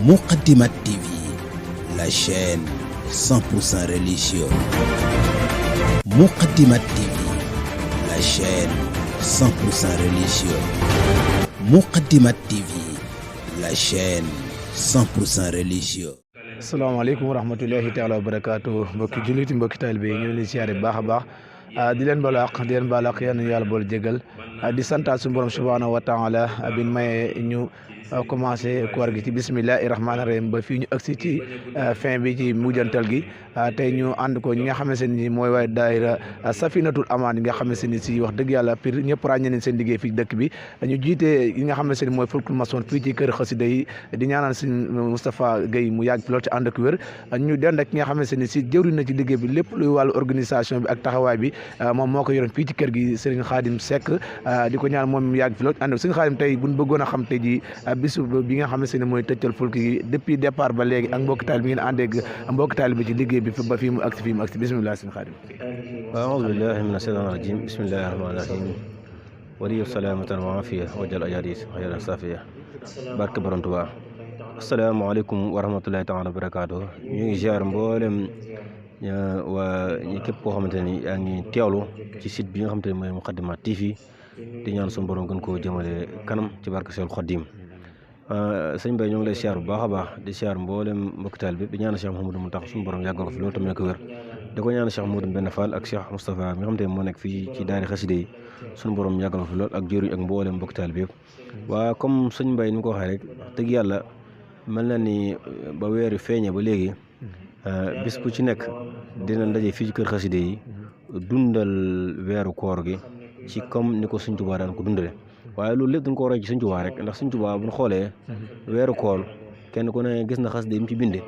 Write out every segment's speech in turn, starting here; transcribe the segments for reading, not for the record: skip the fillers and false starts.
Muqaddimat TV, la chaîne 100% religieuse. Muqaddimat TV, la chaîne 100% religieuse. Muqaddimat TV, la chaîne 100% religieuse. asalaamaaleykum wa rahmatullahi taala wa barakaatu mbokki jullit mbokki taalibe yi ñu leen siyaare bu baax a baax di leen baal àq di leen baal àq yal na yàlla boole jégal di santaat suñu borom subhaanahu wa taala bi maye ñu commencé koor gi ci bismillahi rahmaani rahim ba fii ñu agsi ci fin bi ci mujjantal gi tey ñu ànd ko ñi nga xamante ni mooy waaye daayira safinatul amaan yi nga xamante ni si wax dëgg yàlla pire ñëpp ràññee nañ seen liggéey fii dëkk bi ñu jiite yi nga xamante ni mooy fulkul masoon fii ci kër xasida yi di ñaanal si Moustapha Guèye mu yàgg lool ci ànd ak wér ñu dend ak ki nga xamante ni si jëwriñ na ci liggéey bi lépp luy wàllu organisation bi ak taxawaay bi moom moo ko yoroon fii ci kër gi Serigne Khadim Seck di ko ñaan moom mu yàgg fi lool ànd ak Serigne Khadim tey buñ bëggoon a xam tey ji bisu bi nga xamante ne mooy tëccal fulki gi depuis départ ba léegi ak mbokki taal bi ngeen àndee ak mbokki taal bi ci liggéey bi ba fii mu agsi bismillah Serigne Khadim أعوذ بالله من الشيطان الرجيم بسم الله الرحمن الرحيم ولي سلامة وعافية وجل أجاديس غير صافية barke Borom Tuubaa asalaamaaleykum wa rahmatullahi taala wa barakaatu ñu ngi ziar mboolem waa ñi képp koo xamante ni yaa ngi teewlu ci site bi nga xamante ne mooy Muqaddimat TV di ñaan suñu borom gën koo jëmale kanam ci barke Seexul Xadiim sëñ Bay ñoo ngi lay ziar bu baax a baax di ziar mboolem mbokki taal bi di ñaan Cheikh Mouhamadou Mountakha suñu borom yàggal ko fi loolu tamit ko wér di ko ñaan Cheikh Mouhamadou Benn Fall ak Cheikh Moustapha mi nga xamante ne moo nekk fii ci daari xasida yi suñu borom yàggal ko fi lool ak jëriñ ak mboolem mbokki taal bi yëpp waa comme sëñ Mbay ni mu ko waxee rek dëgg yàlla mel na ni ba weeru feeñee ba léegi bis bu ci nekk dina ndaje fii ci kër xasida yi dundal weeru koor gi ci comme ni ko Sëñ Tuubaa daan ko dundale waaye loolu lépp dañ ko roy ci Sëñ Tuubaa rek ndax Sëñ Tuubaa bu ñu xoolee weeru koor kenn ku ne gis na xasida yi mu ci binde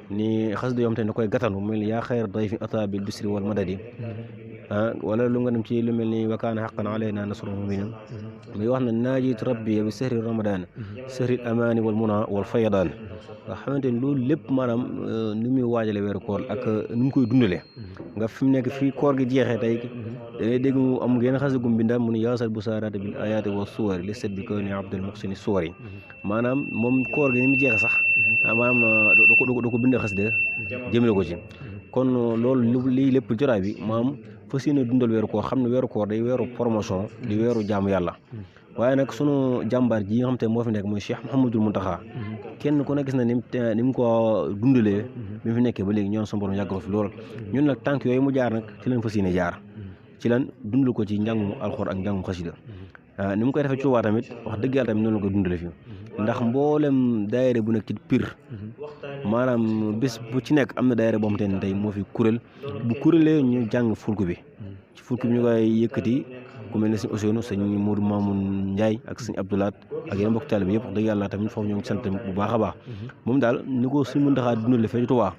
ni xasida yoo xam te ne da koy gàttanu mel ni yaa xayra dayfin ataa bil bisri wal madadi wala lu nga dem ci lu mel ni wa kaana haqqan alaynaa nasrul mu'miniin muy wax na naajitu rabbi bi sahri ramadan sahri amaani wal muna wal fayadaan nga xamante ni loolu lépp maanaam ni muy waajale weeru koor ak ni mu koy dundale nga fi mu nekk fii koor gi jeexee tey da ngay dégg mu am ngeen xasida gum bindaam mu ne yaasal bu saaraati bil ayaati wa suwari li set bi ko ni abdul muxsini suwari maanaam moom koor gi ni mu jeexe sax maanaam da ko bind xasida jëmale ko ci kon loolu lii lépp jotaay bi maam fas yéene dundal weeru koor xam ne weeru koor day weeru promotion di weeru jaamu yàlla waaye nag sunu jàmbaar ji nga xam te moo fi nekk mooy Cheikh Mouhamadou Mountakha kenn ku ne gis na ni mu ko dundalee bi mu fi nekkee ba léegi ñoon sama borom yàggal fi lool ñun nag tànk yooyu mu jaar nag ci leen fas yéene jaar ci lan dundal ko ci njàngum alxuraan ak njàngum xasida ni mu koy defee ci Tuubaa tamit wax dëgg yàlla tamit noonu la ko dundale fi ndax mboolem daayira bu nekk ci Pire maanaam bés bu ci nekk am na daayira boo xamante ne tey moo fi kuréel bu kuréelee ñu jàng fulku bi ci fulku bi ñu koy yëkkati ku mel ne sëñ Ousseynou sëñ Modou Mamoun Ndiaye ak sëñ Abdoulaat ak yeneen mbokk taalibe bi yëpp wax dëgg yàlla tamit foofu ñoo ngi sant bu baax a baax moom daal ni ko suñ Muntaxaa dundale fee ci Tuubaa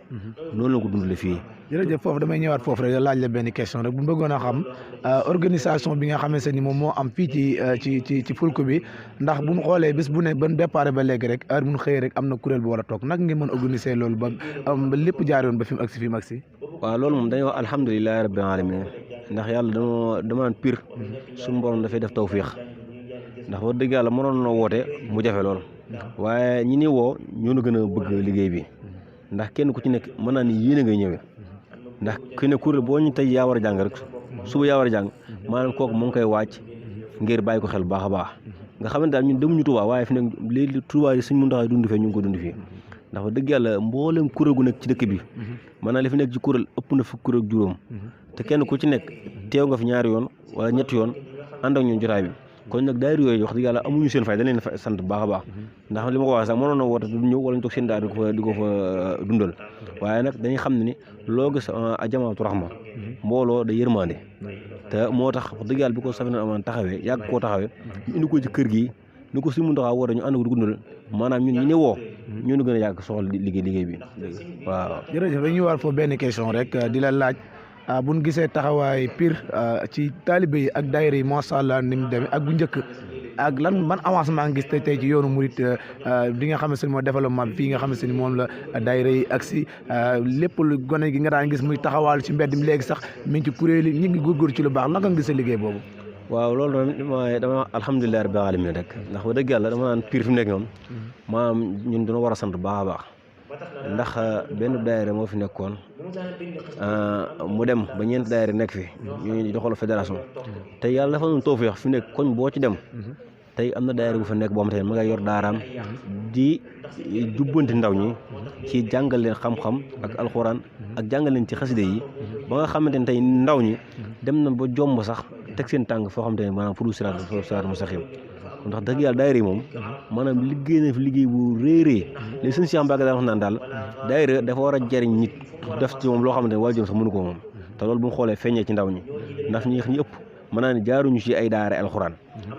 noonu la ko dundale fii jërëjëf foofu damay ñëwaat foofu rek laaj la benn question rek bu bëggoon a xam organisation bi nga xamante ni moom moo am fii ci fulku bi ndax bu ñu xoolee bis bu ne ban départ ba léegi rek heure bu ñu xëyee rek am na kuréel bu war a toog nag ngeen mën organiser loolu ba lépp jaar yoon ba fi mu agsi waaw loolu moom dañuy wax alhamdulilahi rabbil alamin ndax yàlla dama Pire suñu borom dafay def tawfiix ndax wax dëgg yàlla mënoon na woote mu jafe lool waaye ñi ni woo ñoo na gën a bëgg liggéey bi ndax kenn ku ci nekk mën naa ni yéene ngay ñëwee ndax ku ne kuréel boo ñu tey yaa war a jàng rek suba yaa war a jàng maanaam kooku mu ngi koy wàcc ngir bàyyi ko xel bu baax a baax nga xamante daal ñun demuñu Tuubaa waaye fi nekk léegi Tuubaa yi suñ mën taxaw dund fee ñu ngi ko dund fii ndax wax dëgg yàlla mboolem kuréel gu nekk ci dëkk bi maanaam li fi nekk ci kuréel ëpp na fukk kuréel juróom te kenn ku ci nekk teew nga fi ñaari yoon wala ñetti yoon ànd ak ñun jotaay bi kon nag daayira yooyu wax dëgg yàlla amuñu seen fay dañ leen sant bu baax a baax ndax li ma ko waxee sax mënoon na woote du ñëw wala ñu toog seen daal di ko fa dundal waaye nag dañuy xam ne ni loo gis a jamaatu raxma mbooloo da yërmande te moo tax wax dëgg yàlla bi ko Safinatul Amaan taxawee yàgg koo taxawee ñu indi ko ci kër gi ni ko si mun taxaw woote ñu ànd ko di dundal maanaam ñun ñi ne woo ñoo gën a yàgg soxla liggéey bi waaw jërëjëf dañuy war foofu benn question rek di la laaj bu ñu gisee taxawaay Pire ci taalibe yi ak daayira yi macha allah ni mu demee ak bu njëkk ak lan ban avancement nga gis tey ci yoonu murit bi nga xamante ni mooy développement bi fii nga xamante ni moom la daayira yi ak si lépp lu gone gi nga daan gis muy taxawaal ci mbedd mi léegi sax mi ngi ci kuréel yi ñu ngi góorgóorlu ci lu baax naka nga gisee liggéey boobu. waaw loolu nag dama alhamdulilah rabbil alamin rek ndax wax dëgg yàlla dama naan Pire fi mu nekk moom maanaam ñun dina war a sant baax a baax ndax benn daayira moo fi nekkoon mu dem ba ñeent daayira nekk fi ñu doxal fédération te yàlla dafa doon tawfeex fi nekk koñ boo ci dem tey am na daayira bu fa nekk boo xam te ma ngay yor daaraam di jubbanti ndaw ñi ci jàngal leen xam-xam ak alxuraan ak jàngal leen ci xaside yi ba nga xamante ne tey ndaw ñi dem na ba jomb sax teg seen tànk foo xamante ne maanaam fu siraat mustaqim ndax dëgg yàlla daayira yi moom maanaam liggéey na fi liggéey bu réerée li sëñ Cheikh Mbacke daan wax naan daal daayira dafa war a jariñ nit def ci moom loo xamante ne wala jëm sax mënu ko moom te loolu bu mu xoolee feeñee ci ndaw ñi ndax ñi ëpp mën naa ne jaaruñu ci ay daara alxuraan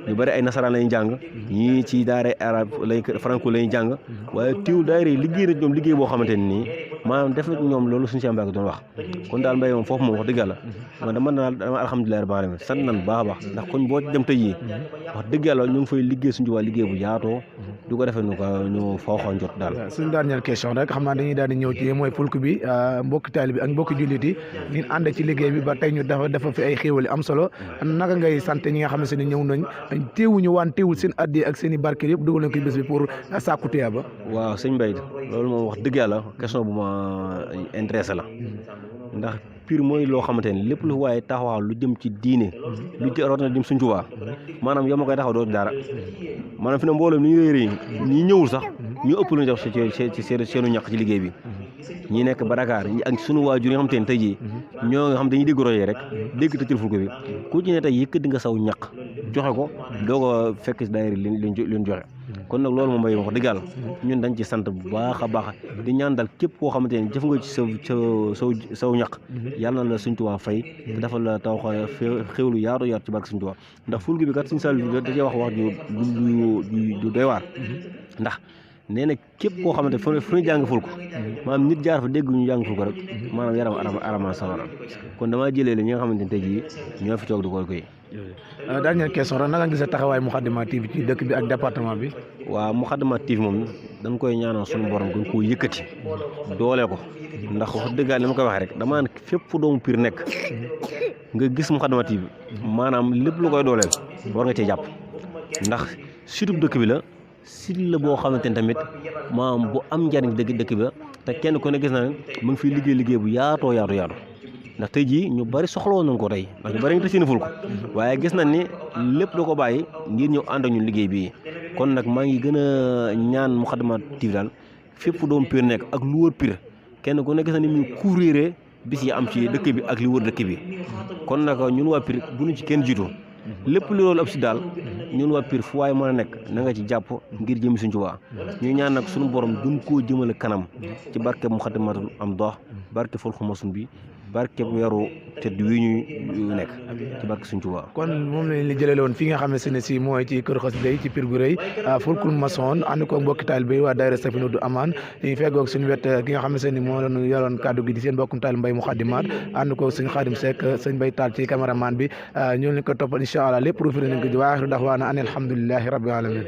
ñu bari ay nasaraan lañuy jàng ñii ci daara arab lay franco lañuy jàng waaye teewul daayira yi liggéey na ñoom liggéey boo xamante ne nii maanaam def na ñoom loolu suñu Cheikh Mbacke doon wax kon daal mbay moom foofu moom wax dëgg yàlla dama alhamdulilah rabbil alamin sant nan baax a baax ndax koñ boo ci dem tey yi wax dëgg yàlla ñu ngi fay liggéey suñu waa liggéey bu yaatoo du ko defee ñu fooxoon jot daal suñu dernière question rek xam naa dañuy daal di ñëw ci mooy fulk bi mbokki taalibe bi ak mbokki jullit yi ngeen ànd ci liggéey bi ba tey ñu dafa fi ay xéewal am solo naka ngay sant ñi nga xam ne ñëw nañ teewuñu teewul seen addi ak seen i barke yëpp dugal nañ ko bés bi pour sàkku tuyaaba. waaw sëñ Mbaye loolu moom wax dëgg yàlla question bu ma intéressé la ndax Pire mooy loo xamante ne lépp lu waaye taxawal lu jëm ci diine lu root na jëm suñ Tuubaa maanaam yow ma koy taxaw doo dara maanaam fi ne mboolem ni ñu réeré ñi ñëwul sax ñu ëpp lu ñu jox ci seenu ñaq ci liggéey bi ñi nekk ba Dakar ak sunu waajur yi nga xamante ne tey jii ñoo nga xam dañuy dégg royee rek dégg te fulku bi ku ci ne tey yëkkati nga saw ñaq joxe ko doo ko fekk si daayira leen joxe kon nag loolu moom may wax dëgg yàlla ñun dañ ci sant bu baax a baax di ñaan daal képp koo xamante ne jëf nga ci saw ñaq yàlla na la Sëñ Tuubaa fay te dafa la taw xéwlu yaatu yaatu ci barke Sëñ Tuubaa ndax fulku bi kat Sëñ Saliou da cee wax du doy waar ndax nee na képp koo xamante fu ñu jàng fulku maanaam nit jaar fa dégg ñu jàng fulku rek maanaam yaram arama sawara kon damaa jëlee la ñi nga xamante ne tey jii ñoo fi toog di koy dernière question rek naka gis taxawaay Moukhaddamatoul TV ci dëkk bi ak département bi. waaw Moukhaddamatoul TV moom dañ koy ñaanal suñu borom gën koo yëkkati doole ko ndax wax dëgg li ma koy waxee rek damaa ne fépp fu doomu Pire nekk nga gis Moukhaddamatoul TV maanaam lépp lu koy dooleel war nga cee jàpp ndax surtout dëkk bi la site la boo xamante ne tamit maanaam bu am njariñ dëkk bi la te kenn ku ne gis na ne mu ngi fiy liggéey bu yaatu ndax tey jii ñu bari soxlawoon nañ ko tey ndax ñu bari nga tëj seen fulku waaye gis nañ ni lépp da ko bàyyi ngir ñëw ànd ak ñun liggéey bii kon nag maa ngi gën a ñaan Moukhaddamatoul TV daal fépp fu doomu Pire nekk ak lu wër Pire kenn ku ne gis na ni muy couvrir bis yi am ci dëkk bi ak li wër dëkk bi kon nag ñun waa Pire bu ñu ci kenn jiitu lépp lu loolu ab si daal ñun waa Pire fu waaye mën a nekk na nga ci jàpp ngir jëm Sëñ Tuubaa ñu ñaan nag suñu borom gën koo jëmale kanam ci barke Moukhaddamatoul am dox barke Fulku Masun bi barke weeru tëdd wi ñuy nekk ci barke Sëñ Tuubaa kon moom lañ li jëlale woon fi nga xam ne si mooy ci kër xasida yi ci Pire gu rëy Fulkul Mason ànd ko mbokki taalibe bi waa daayira Safinatoul Aman ñu feggoog suñu wet ki nga xam ne moo doon yoroon kàddu gi di seen mbokkum taalibe Mbaye Moukhaddamatoul ànd ko sëñ Khadim Seck sëñ Mbaye Tall ci caméraman bi ñoo leen ko toppal incha allah lépp ruufiri nañ ko ji waaxiru daxwaana an alhamdulillahi rabbil alamin